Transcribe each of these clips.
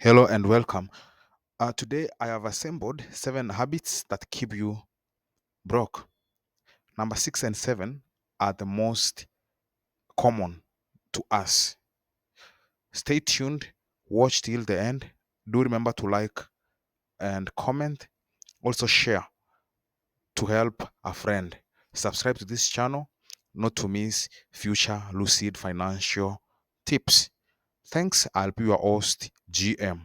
Hello and welcome. Today I have assembled 7 habits that keep you broke. Number 6 and 7 are the most common to us. Stay tuned, watch till the end. Do remember to like and comment. Also, share to help a friend. Subscribe to this channel not to miss future lucid financial tips. Thanks. I'll be your host, GM.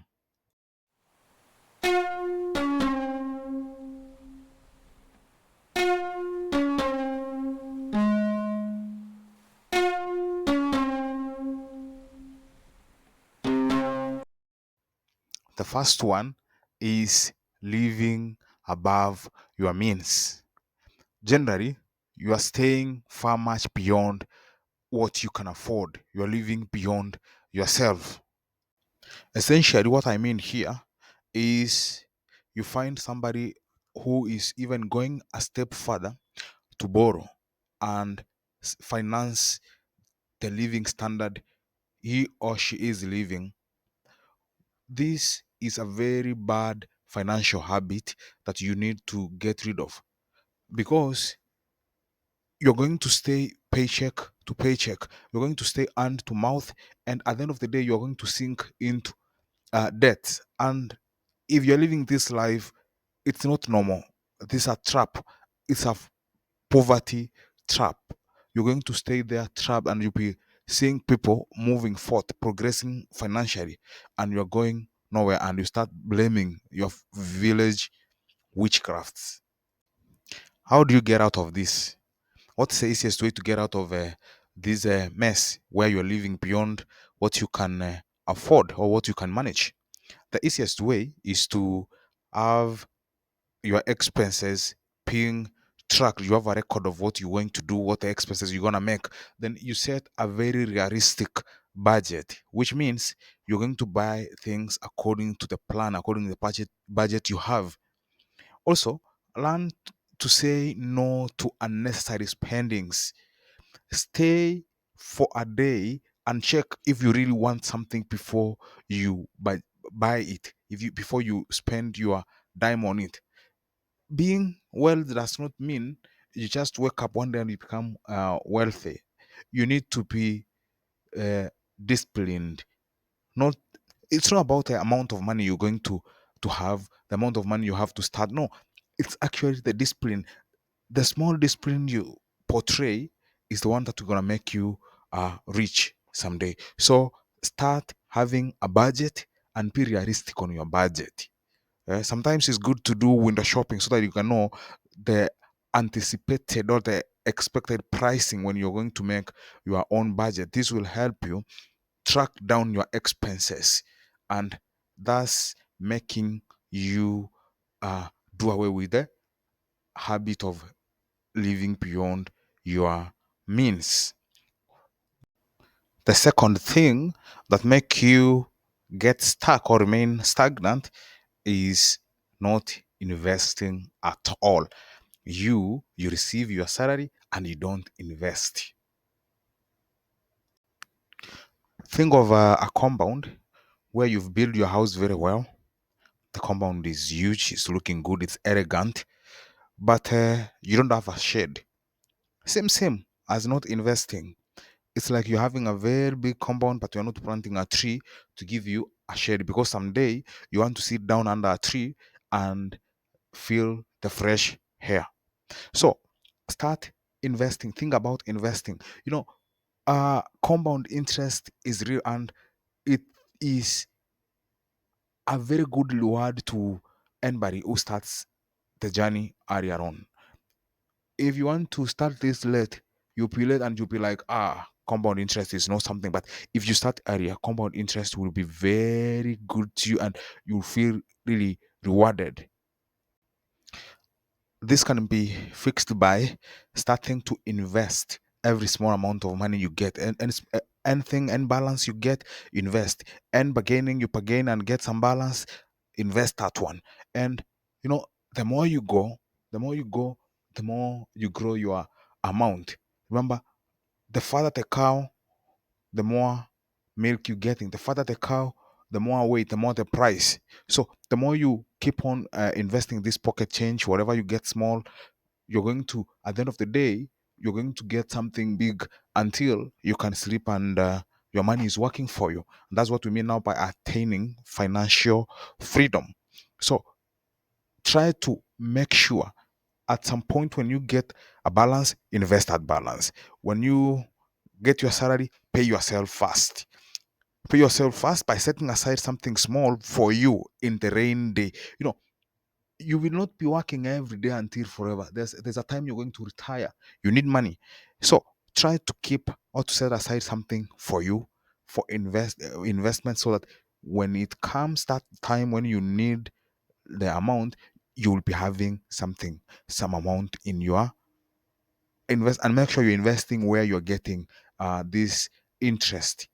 The first one is living above your means. Generally, you are staying far much beyond what you can afford. You are living beyond yourself. Essentially, what I mean here is you find somebody who is even going a step further to borrow and finance the living standard he or she is living. This is a very bad financial habit that you need to get rid of because you're going to stay paycheck to paycheck. You're going to stay hand to mouth, and at the end of the day, you're going to sink into debt. And if you're living this life, it's not normal. This is a trap. It's a poverty trap. You're going to stay there trapped, and you'll be seeing people moving forth, progressing financially, and you're going nowhere, and you start blaming your village witchcrafts. How do you get out of this? What's the easiest way to get out of this mess where you're living beyond what you can afford or what you can manage? The easiest way is to have your expenses being tracked. You have a record of what you're going to do, what the expenses you're going to make. Then you set a very realistic budget, which means you're going to buy things according to the plan, according to the budget you have. Also, learn to say no to unnecessary spendings. Stay for a day and check if you really want something before you buy it. If you before you spend your dime on it. Being well does not mean you just wake up one day and you become wealthy. You need to be uh, disciplined. Not It's not about the amount of money you're going to have, the amount of money you have to start. No, it's actually the discipline. The small discipline you portray is the one that are gonna make you rich someday. So start having a budget and be realistic on your budget. Sometimes it's good to do window shopping so that you can know the anticipated or the expected pricing when you're going to make your own budget. This will help you track down your expenses and thus making you do away with the habit of living beyond your means. The second thing that make you get stuck or remain stagnant is not investing at all. You receive your salary and you don't invest. Think of a compound where you've built your house very well. The compound is huge, it's looking good, it's elegant, but you don't have a shed. Same as not investing. It's like you're having a very big compound, but you're not planting a tree to give you a shade because someday you want to sit down under a tree and feel the fresh air. So start investing. Think about investing. Compound interest is real and it is a very good reward to anybody who starts the journey earlier on. If you want to start this late, you'll be late and you'll be like, compound interest is not something. But if you start earlier, compound interest will be very good to you and you'll feel really rewarded. This can be fixed by starting to invest every small amount of money you get, and anything and balance you get, invest. And bargaining, you bargain and get some balance, invest that one. And you know, the more you go, the more you go, the more you grow your amount. Remember, the farther the cow, the more milk you're getting. The farther the cow, the more weight, the more the price. So the more you keep on investing this pocket change, whatever you get small, you're going to, at the end of the day, you're going to get something big until you can sleep and your money is working for you. And that's what we mean now by attaining financial freedom. So try to make sure at some point when you get a balance, invest at balance. When you get your salary, pay yourself first. Pay yourself first by setting aside something small for you in the rain day. You know, you will not be working every day until forever. There's a time you're going to retire. You need money. So try to keep or to set aside something for you for investment, so that when it comes that time when you need the amount, you will be having something, some amount in your invest, and make sure you're investing where you're getting this interest.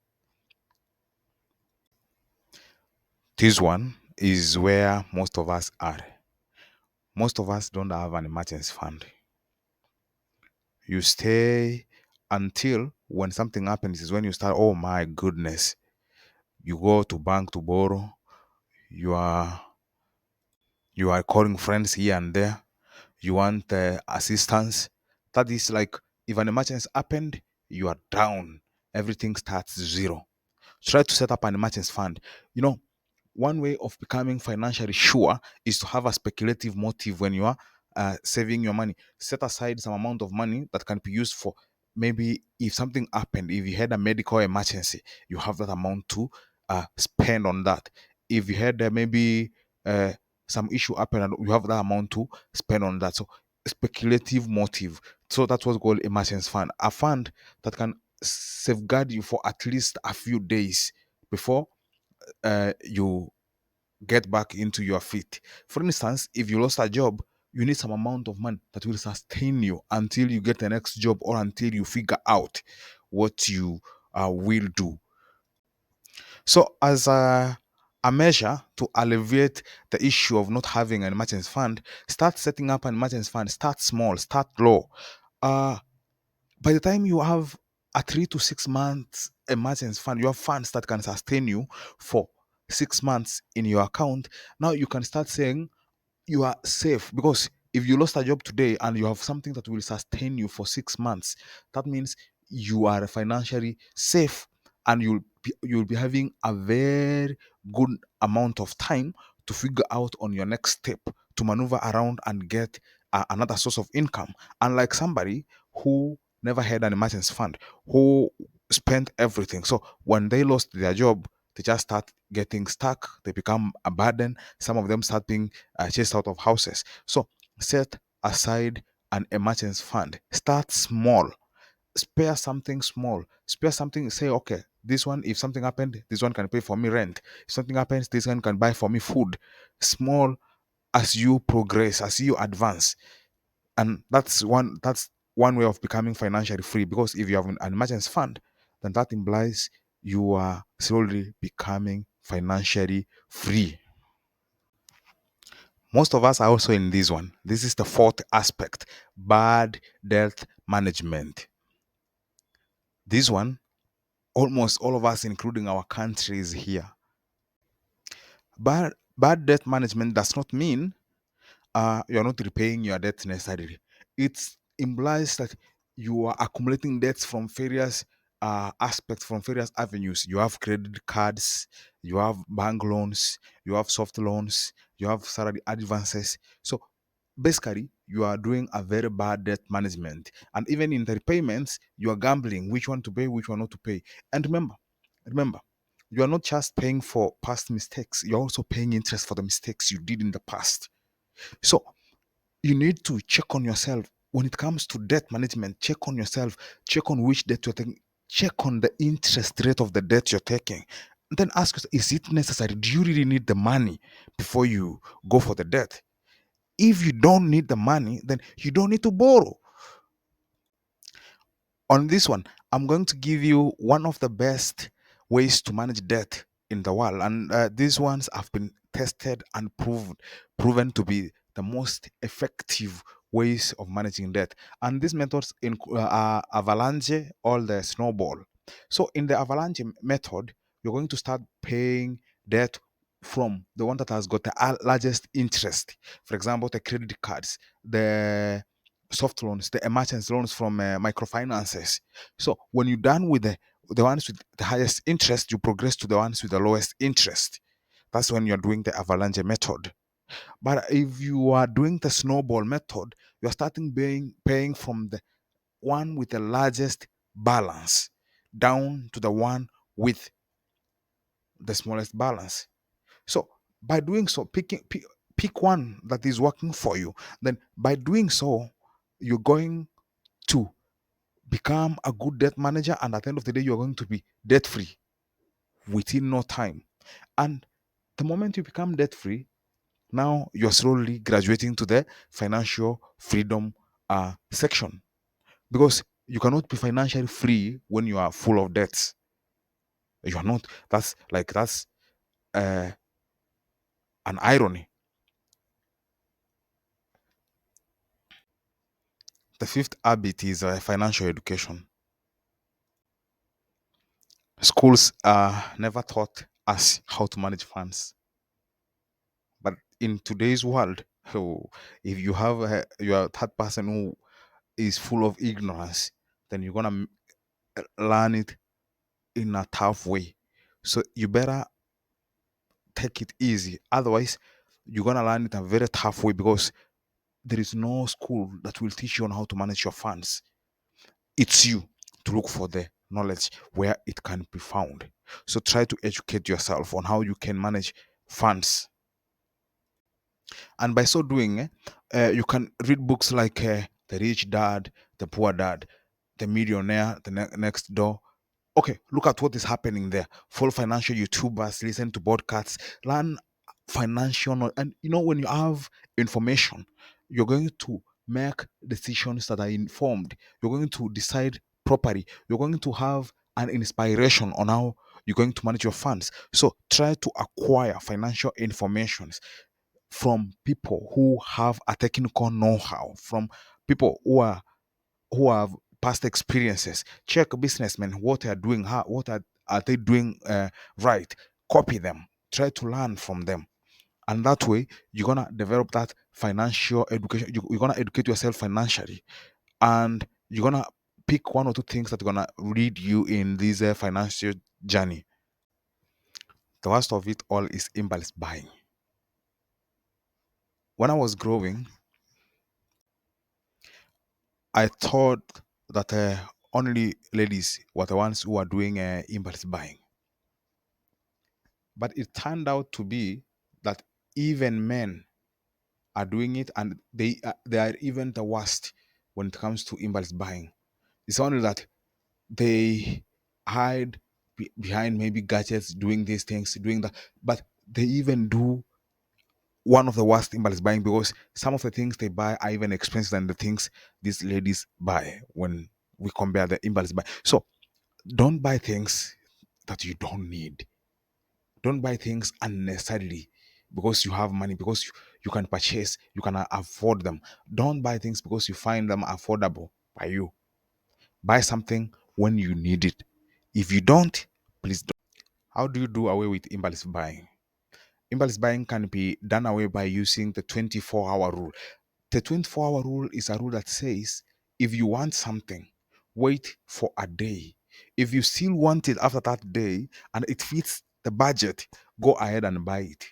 This one is where most of us are. Most of us don't have an emergency fund. You stay until when something happens is when you start, oh my goodness. You go to bank to borrow. You are you are calling friends here and there. You want assistance. That is like, if an emergency happened, you are down. Everything starts zero. Try to set up an emergency fund. You know, one way of becoming financially sure is to have a speculative motive when you are saving your money. Set aside some amount of money that can be used for, maybe if something happened, if you had a medical emergency, you have that amount to spend on that. If you had maybe uh, some issue happen, and you have that amount to spend on that. So speculative motive. So that's what's called emergency fund. A fund that can safeguard you for at least a few days before you get back into your feet. For instance, if you lost a job, you need some amount of money that will sustain you until you get the next job, or until you figure out what you will do. So, as a measure to alleviate the issue of not having an emergency fund, start setting up an emergency fund. Start small, start low. Uh, by the time you have a 3 to 6 months emergency fund, you have funds that can sustain you for 6 months in your account. Now you can start saying you are safe, because if you lost a job today and you have something that will sustain you for 6 months, that means you are financially safe, and you'll be having a very good amount of time to figure out on your next step, to maneuver around and get another source of income. Unlike somebody who never had an emergency fund, who spent everything. So when they lost their job, they just start getting stuck. They become a burden. Some of them start being chased out of houses. So set aside an emergency fund. Start small. Spare something small. Spare something. Say, okay, this one, if something happened, this one can pay for me rent. If something happens, this one can buy for me food. Small, as you progress, as you advance. And that's one way of becoming financially free, because if you have an emergency fund, then that implies you are slowly becoming financially free. Most of us are also in this one. This is the fourth aspect: bad debt management. This one, almost all of us, including our countries here. Bad debt management does not mean you're not repaying your debt necessarily. It implies that you are accumulating debts from various aspects, from various avenues. You have credit cards, you have bank loans, you have soft loans, you have salary advances. So basically, you are doing a very bad debt management. And even in the repayments, you are gambling which one to pay, which one not to pay. And remember, you are not just paying for past mistakes, you're also paying interest for the mistakes you did in the past. So you need to check on yourself when it comes to debt management. Check on yourself, check on which debt you're taking, check on the interest rate of the debt you're taking. Then ask yourself, is it necessary? Do you really need the money before you go for the debt? If you don't need the money, then you don't need to borrow. On this one, I'm going to give you one of the best ways to manage debt in the world, and these ones have been tested and proven to be the most effective ways of managing debt. And these methods are avalanche or the snowball. So in the avalanche method, you're going to start paying debt from the one that has got the largest interest. For example, the credit cards, the soft loans, the emergency loans from microfinances. So when you're done with the ones with the highest interest, you progress to the ones with the lowest interest. That's when you're doing the avalanche method. But if you are doing the snowball method, you're starting paying from the one with the largest balance down to the one with the smallest balance. So by doing so, pick one that is working for you. Then by doing so, you're going to become a good debt manager, and at the end of the day, you're going to be debt free within no time. And the moment you become debt free, now you're slowly graduating to the financial freedom section, because you cannot be financially free when you are full of debts. You are not. That's uh, an irony. The fifth habit is financial education. Schools are never taught us how to manage funds, but in today's world, oh, if you are that person who is full of ignorance, then you're gonna learn it in a tough way. So you better take it easy. Otherwise, you're gonna learn it a very tough way, because there is no school that will teach you on how to manage your funds. It's you to look for the knowledge where it can be found. So try to educate yourself on how you can manage funds. And by so doing, you can read books like The Rich Dad, The Poor Dad, The Millionaire, Next Door. Okay, look at what is happening there. Follow financial YouTubers, listen to podcasts, learn financial and when you have information, you're going to make decisions that are informed. You're going to decide properly. You're going to have an inspiration on how you're going to manage your funds. So try to acquire financial information from people who have a technical know-how, from people who have past experiences. Check businessmen what they are doing, are they doing right. Copy them, try to learn from them, and that way you're gonna develop that financial education. You're gonna educate yourself financially, and you're gonna pick one or two things that are gonna lead you in this financial journey. The worst of it all is impulse buying. When I was growing, I thought that only ladies were the ones who are doing impulse buying. But it turned out to be that even men are doing it, and they are even the worst when it comes to impulse buying. It's only that they hide behind maybe gadgets, doing these things, doing that, but they even do one of the worst impulse buying, because some of the things they buy are even expensive than the things these ladies buy when we compare the impulse buy. So don't buy things that you don't need. Don't buy things unnecessarily because you have money, because you can purchase, you can afford them. Don't buy things because you find them affordable by you. Buy something when you need it. If you don't, please don't. How do you do away with impulse buying? Impulse buying can be done away by using the 24-hour rule. The 24-hour rule is a rule that says if you want something, wait for a day. If you still want it after that day and it fits the budget, go ahead and buy it.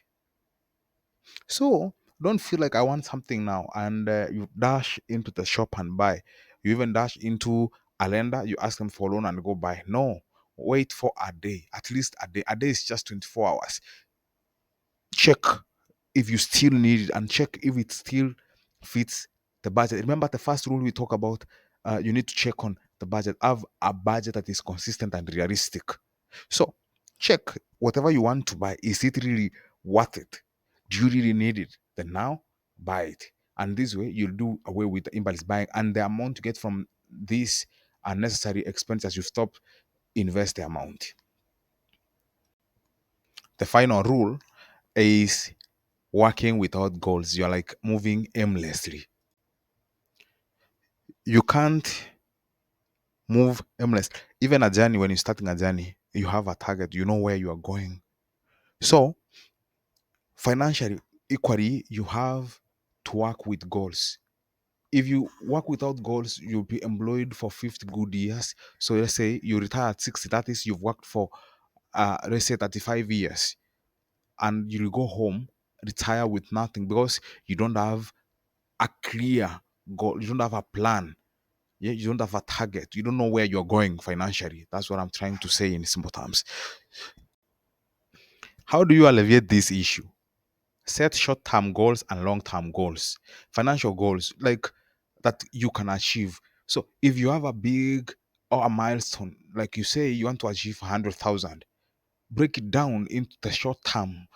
So don't feel like I want something now and you dash into the shop and buy. You even dash into a lender, you ask them for a loan and go buy. No, wait for a day, at least a day. A day is just 24 hours. Check if you still need it and check if it still fits the budget. Remember the first rule we talk about, you need to check on the budget. Have a budget that is consistent and realistic. So check whatever you want to buy. Is it really worth it? Do you really need it? Then now buy it. And this way you'll do away with the impulse buying, and the amount you get from these unnecessary expenses, you stop, invest the amount. The final rule is working without goals. You're like moving aimlessly. You can't move aimless. Even a journey, when you're starting a journey, you have a target, you know where you are going. So, financially, equally, you have to work with goals. If you work without goals, you'll be employed for 50 good years. So let's say you retire at 60, that is, you've worked for let's say 35 years, and you'll go home, retire with nothing because you don't have a clear goal, you don't have a plan. Yeah, you don't have a target, you don't know where you're going financially. That's what I'm trying to say in simple terms. How do you alleviate this issue? Set short-term goals and long-term goals, financial goals like that you can achieve. So if you have a big or a milestone, like you say you want to achieve 100,000, break it down into the short-term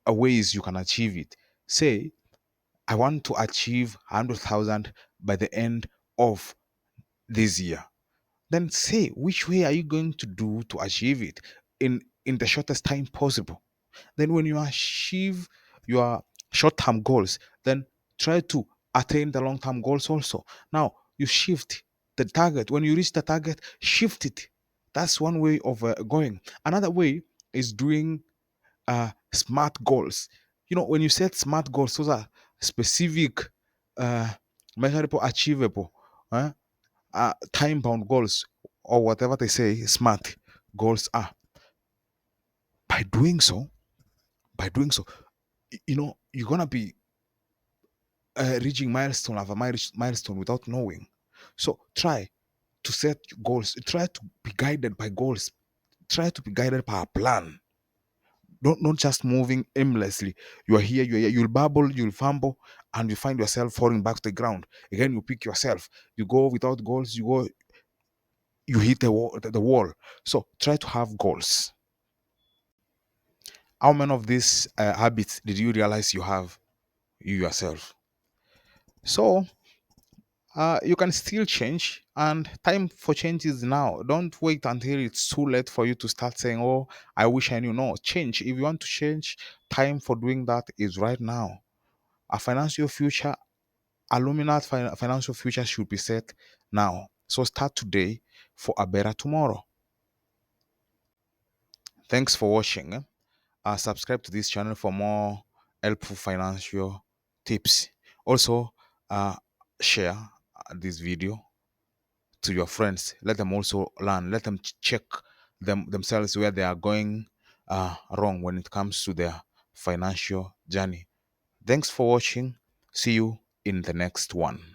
ways you can achieve it. Say, I want to achieve 100,000 by the end of this year. Then say which way are you going to do to achieve it in the shortest time possible. Then when you achieve your short-term goals, then try to attain the long-term goals also. Now you shift the target. When you reach the target, shift it. That's one way of going. Another way is doing smart goals. You know, when you set smart goals, those are specific, uh, measurable, achievable, uh, time-bound goals, or whatever they say smart goals are. By doing so, you know, you're gonna be reaching milestone after milestone without knowing. So try to set goals. Try to be guided by goals. Try to be guided by a plan. Don't not just moving aimlessly. You're here, you'll babble, you'll fumble, and you find yourself falling back to the ground. Again, you pick yourself. You go without goals, you hit the wall. So try to have goals. How many of these habits did you realize you have, you yourself? So you can still change, and time for change is now. Don't wait until it's too late for you to start saying, oh, I wish I knew. No, change. If you want to change, time for doing that is right now. A financial future, a luminous financial future should be set now. So start today for a better tomorrow. Thanks for watching. Subscribe to this channel for more helpful financial tips. Also, share this video to your friends. Let them also learn. Let them check themselves where they are going wrong when it comes to their financial journey. Thanks for watching. See you in the next one.